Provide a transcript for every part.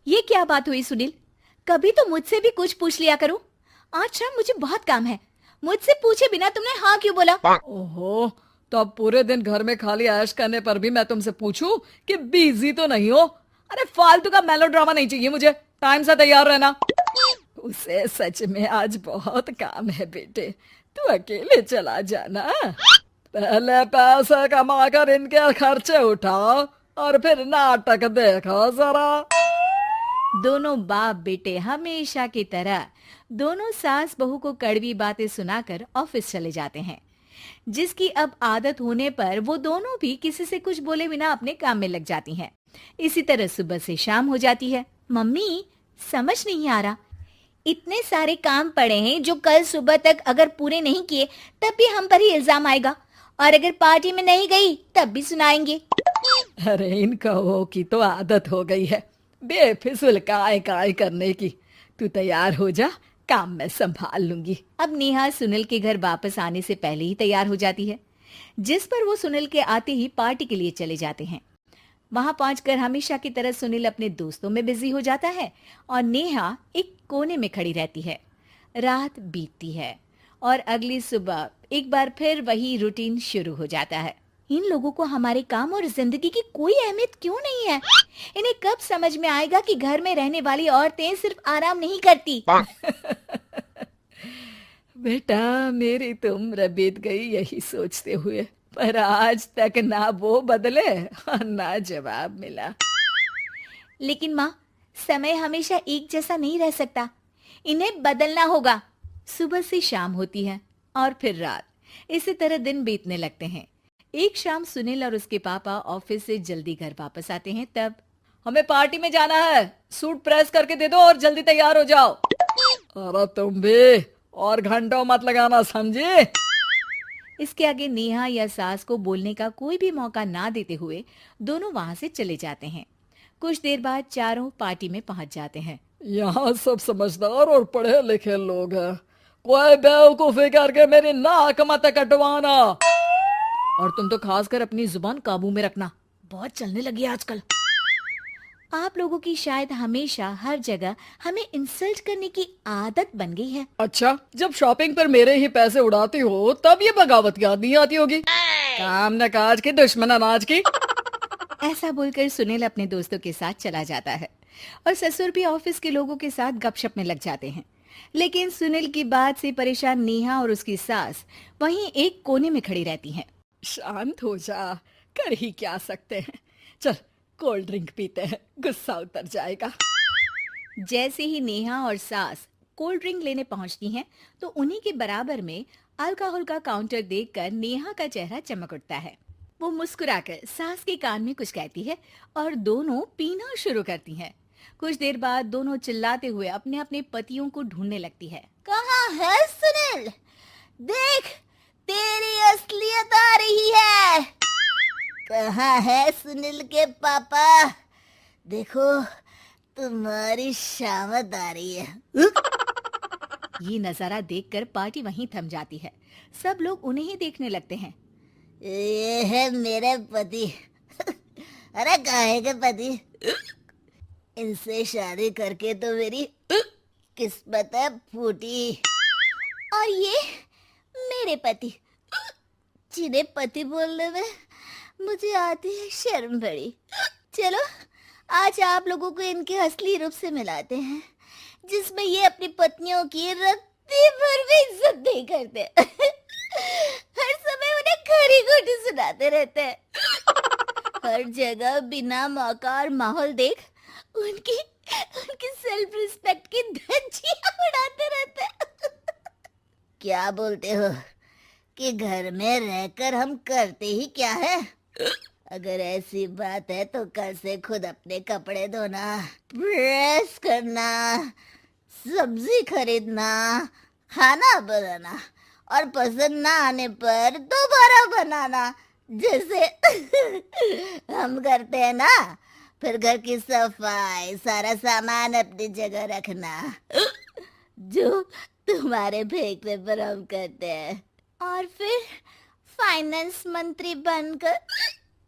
ये क्या बात हुई सुनील? कभी तो मुझसे भी कुछ पूछ लिया करो। आज शाम मुझे बहुत काम है। मुझसे पूछे बिना तुमने हाँ क्यों बोला? ओहो, तो अब पूरे दिन घर में खाली ऐश करने पर भी मैं तुमसे पूछूं कि बिजी तो नहीं हो? अरे फालतू का मेलोड्रामा नहीं चाहिए मुझे। टाइम से तैयार रहना। उसे सच में आज बहुत काम है बेटे, तू अकेले चला जाना। पहले पैसे कमा कर इनके खर्चे उठाओ और फिर नाटक देखो जरा। दोनों बाप बेटे हमेशा की तरह दोनों सास बहू को कड़वी बातें सुनाकर ऑफिस चले जाते हैं, जिसकी अब आदत होने पर वो दोनों भी किसी से कुछ बोले बिना अपने काम में लग जाती हैं। इसी तरह सुबह से शाम हो जाती है। मम्मी, समझ नहीं आ रहा, इतने सारे काम पड़े हैं जो कल सुबह तक अगर पूरे नहीं किए तब भी हम पर ही इल्जाम आएगा, और अगर पार्टी में नहीं गई तब भी सुनाएंगे। अरे इन कहो की तो आदत हो गई है बेफिजुल काय काय करने की। तू तैयार हो जा, काम मैं संभाल लूंगी। अब नेहा सुनील के घर वापस आने से पहले ही तैयार हो जाती है, जिस पर वो सुनील के आते ही पार्टी के लिए चले जाते हैं। वहां पहुंचकर हमेशा की तरह सुनील अपने दोस्तों में बिजी हो जाता है और नेहा एक कोने में खड़ी रहती है। रात बीतती है और अगली सुबह एक बार फिर वही रूटीन शुरू हो जाता है। इन लोगों को हमारे काम और जिंदगी की कोई अहमियत क्यों नहीं है? इन्हें कब समझ में आएगा कि घर में रहने वाली औरतें सिर्फ आराम नहीं करती। बेटा मेरी तो उम्र बीत गई यही सोचते हुए, पर आज तक ना वो बदले और ना जवाब मिला। लेकिन माँ, समय हमेशा एक जैसा नहीं रह सकता, इन्हें बदलना होगा। सुबह से शाम होती है और फिर रात। इसी तरह दिन बीतने लगते हैं। एक शाम सुनील और उसके पापा ऑफिस से जल्दी घर वापस आते हैं। तब हमें पार्टी में जाना है, सूट प्रेस करके दे दो और जल्दी तैयार हो जाओ। अरे तुम भी और घंटों मत लगाना, समझे? इसके आगे नेहा या सास को बोलने का कोई भी मौका ना देते हुए दोनों वहां से चले जाते हैं। कुछ देर बाद चारों पार्टी में पहुंच जाते हैं। यहाँ सब समझदार और पढ़े लिखे लोग हैं, कोई बेवकूफी करके मेरी नाक मत कटवाना। और तुम तो खासकर अपनी जुबान काबू में रखना, बहुत चलने लगी है आजकल। आप लोगों की शायद हमेशा हर जगह हमें इंसल्ट करने की आदत बन गई है। अच्छा, जब शॉपिंग पर मेरे ही पैसे उड़ाती हो तब ये बगावत याद नहीं आती होगी। काम न काज की दुश्मन अनाज की। ऐसा बोलकर सुनील अपने दोस्तों के साथ चला जाता है और ससुर भी ऑफिस के लोगों के साथ गपशप में लग जाते हैं। लेकिन सुनील की बात से परेशान नेहा और उसकी सास वहीं एक कोने में खड़ी रहती हैं। शांत हो जा, कर ही क्या सकते हैं। चल कोल्ड ड्रिंक पीते हैं, गुस्सा उतर जाएगा। जैसे ही नेहा और सास कोल्ड ड्रिंक लेने पहुंचती हैं, तो उन्हीं के बराबर में अल्कोहल का काउंटर देखकर नेहा का चेहरा चमक उठता है। वो मुस्कुराकर सास के कान में कुछ कहती है और दोनों पीना शुरू करती हैं। कुछ देर बाद दोनों चिल्लाते हुए अपने अपने पतियों को ढूंढने लगती है। कहाँ है सुनील? देख, तेरी असलियत आ रही है। कहाँ है सुनील के पापा? देखो, तुम्हारी शामत आ रही है। ये नजारा देखकर पार्टी वहीं थम जाती है। सब लोग उन्हें ही देखने लगते हैं। ये है मेरे पति। अरे काहे के पति? इनसे शादी करके तो मेरी किस्मत है फूटी। और ये मेरे पति, जिन्हें पति बोलने में मुझे आती है शर्म बड़ी। चलो आज आप लोगों को इनके असली रूप से मिलाते हैं, जिसमें ये अपनी पत्नियों की रत्ती भर भी इज्जत नहीं करते। हर समय उन्हें खरी खोटी सुनाते रहते हैं। हर जगह बिना मौका और माहौल देख उनकी उनकी सेल्फ रिस्पेक्ट की धज्जियां उड़ाते रहते हैं। क्या बोलते हो कि घर में रहकर हम करते ही क्या है? अगर ऐसी बात है तो कल से खुद अपने कपड़े धोना, प्रेस करना, सब्जी खरीदना, खाना बनाना और पसंद ना आने पर दोबारा बनाना, जैसे हम करते हैं ना। फिर घर की सफाई, सारा सामान अपनी जगह रखना, जो तुम्हारे फेंकने पर हम करते हैं। और फिर फाइनेंस मंत्री बनकर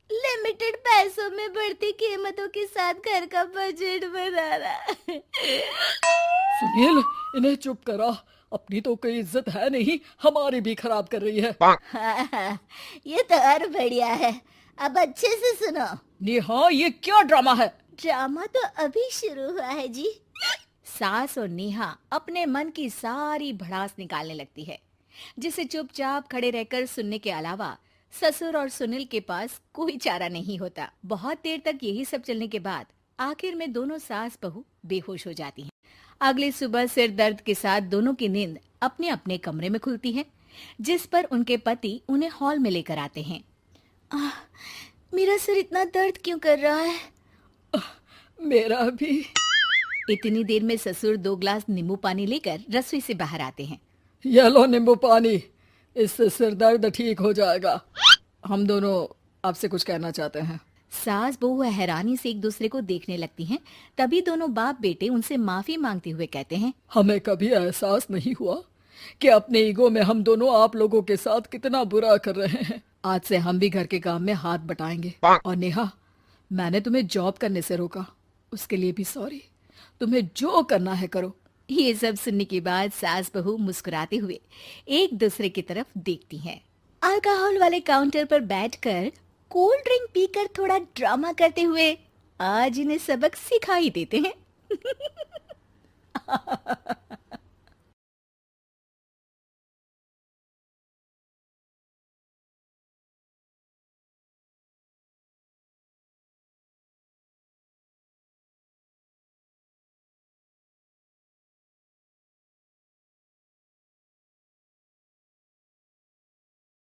लिमिटेड पैसों में बढ़ती कीमतों के साथ घर का बजट बनाना। सुनील, इन्हें चुप करा। अपनी तो कोई इज्जत है नहीं, हमारी भी खराब कर रही है। हाँ, ये तो और बढ़िया है। अब अच्छे से सुनो। नेहा, ये क्या ड्रामा है? ड्रामा तो अभी शुरू हुआ है जी। सास और नेहा अपने मन की सारी भड़ास निकालने लगती है, जिसे चुपचाप खड़े रहकर सुनने के अलावा ससुर और सुनील के पास कोई चारा नहीं होता। बहुत देर तक यही सब चलने के बाद आखिर में दोनों सास बहू बेहोश हो जाती हैं। अगली सुबह सिर दर्द के साथ दोनों की नींद अपने अपने कमरे में खुलती है, जिस पर उनके पति उन्हें हॉल में लेकर आते हैं। मेरा सिर इतना दर्द क्यों कर रहा है? मेरा भी। इतनी देर में ससुर 2 गिलास नींबू पानी लेकर रसोई से बाहर आते हैं। ये लो नींबू पानी, इससे सिर दर्द ठीक हो जाएगा। हम दोनों आपसे कुछ कहना चाहते हैं। सास बहू हैरानी से एक दूसरे को देखने लगती हैं। तभी दोनों बाप बेटे उनसे माफी मांगते हुए कहते हैं, हमें कभी एहसास नहीं हुआ कि अपने ईगो में हम दोनों आप लोगों के साथ कितना बुरा कर रहे हैं। आज से हम भी घर के काम में हाथ बटाएंगे। और नेहा, मैंने तुम्हें जॉब करने से रोका, उसके लिए भी सॉरी। तुम्हें जो करना है करो। ये सब सुनने के बाद सास बहू मुस्कुराते हुए एक दूसरे की तरफ देखती हैं। अल्कोहल वाले काउंटर पर बैठकर कोल्ड ड्रिंक पीकर थोड़ा ड्रामा करते हुए आज इन्हें सबक सिखा ही देते हैं।